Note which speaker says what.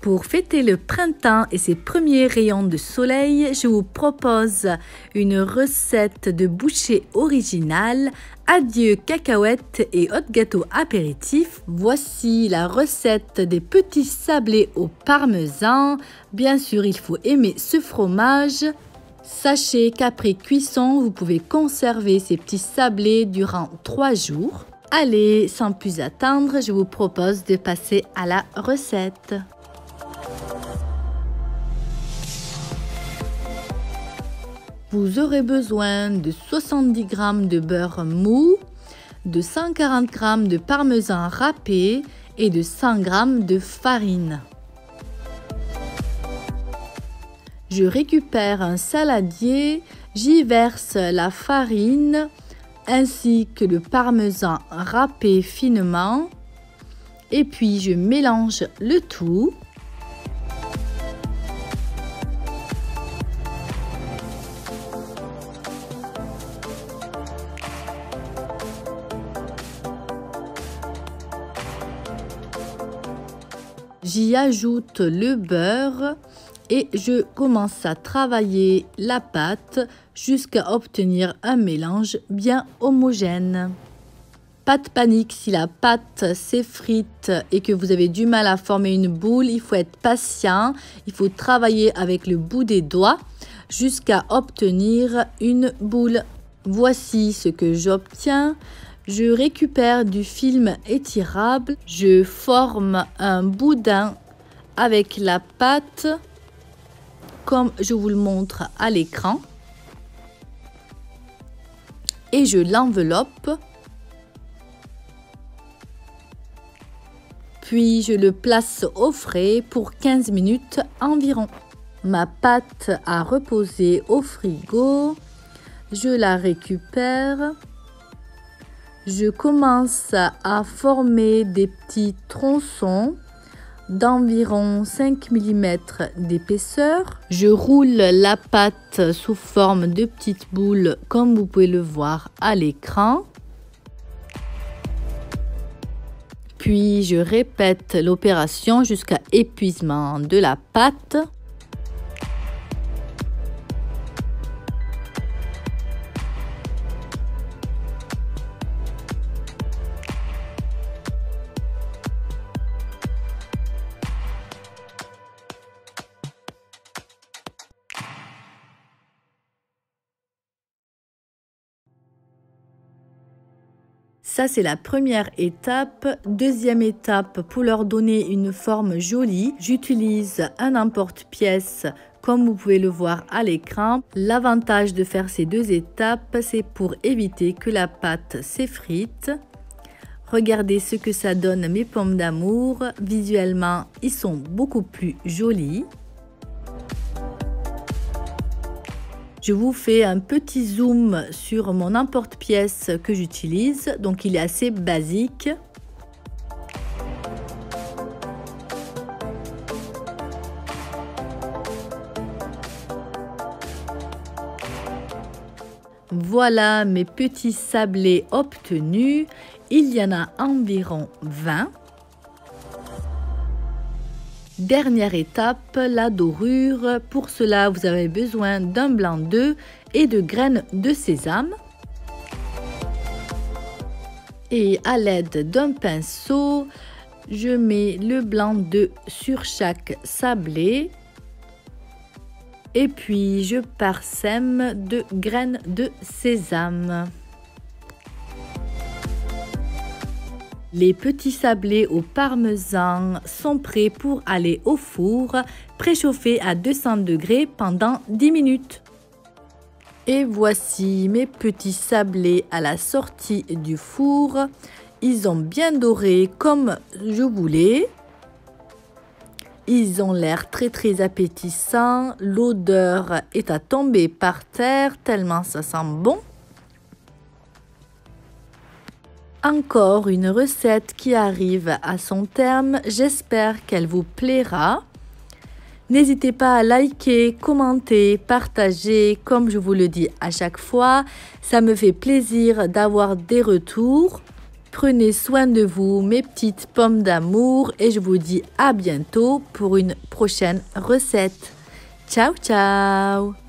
Speaker 1: Pour fêter le printemps et ses premiers rayons de soleil, je vous propose une recette de bouchée originale. Adieu cacahuètes et autres gâteaux apéritifs. Voici la recette des petits sablés au parmesan. Bien sûr, il faut aimer ce fromage. Sachez qu'après cuisson, vous pouvez conserver ces petits sablés durant 3 jours. Allez, sans plus attendre, je vous propose de passer à la recette. Vous aurez besoin de 70 g de beurre mou, de 140 g de parmesan râpé et de 100 g de farine. Je récupère un saladier, j'y verse la farine ainsi que le parmesan râpé finement et puis je mélange le tout. J'y ajoute le beurre et je commence à travailler la pâte jusqu'à obtenir un mélange bien homogène. Pas de panique si la pâte s'effrite et que vous avez du mal à former une boule, il faut être patient, il faut travailler avec le bout des doigts jusqu'à obtenir une boule. Voici ce que j'obtiens. Je récupère du film étirable, je forme un boudin avec la pâte comme je vous le montre à l'écran et je l'enveloppe. Puis je le place au frais pour 15 minutes environ. Ma pâte a reposé au frigo, je la récupère. Je commence à former des petits tronçons d'environ 5 mm d'épaisseur. Je roule la pâte sous forme de petites boules comme vous pouvez le voir à l'écran. Puis je répète l'opération jusqu'à épuisement de la pâte. Ça, c'est la première étape. Deuxième étape, pour leur donner une forme jolie, j'utilise un emporte-pièce comme vous pouvez le voir à l'écran. L'avantage de faire ces deux étapes, c'est pour éviter que la pâte s'effrite. Regardez ce que ça donne mes pommes d'amour. Visuellement, ils sont beaucoup plus jolis. Je vous fais un petit zoom sur mon emporte-pièce que j'utilise, donc il est assez basique. Voilà mes petits sablés obtenus, il y en a environ 20. Dernière étape, la dorure. Pour cela, vous avez besoin d'un blanc d'œuf et de graines de sésame. Et à l'aide d'un pinceau, je mets le blanc d'œuf sur chaque sablé. Et puis, je parsème de graines de sésame. Les petits sablés au parmesan sont prêts pour aller au four, préchauffé à 200 degrés pendant 10 minutes. Et voici mes petits sablés à la sortie du four. Ils ont bien doré comme je voulais. Ils ont l'air très appétissants. L'odeur est à tomber par terre tellement ça sent bon. Encore une recette qui arrive à son terme, j'espère qu'elle vous plaira. N'hésitez pas à liker, commenter, partager, comme je vous le dis à chaque fois. Ça me fait plaisir d'avoir des retours. Prenez soin de vous, mes petites pommes d'amour, et je vous dis à bientôt pour une prochaine recette. Ciao, ciao!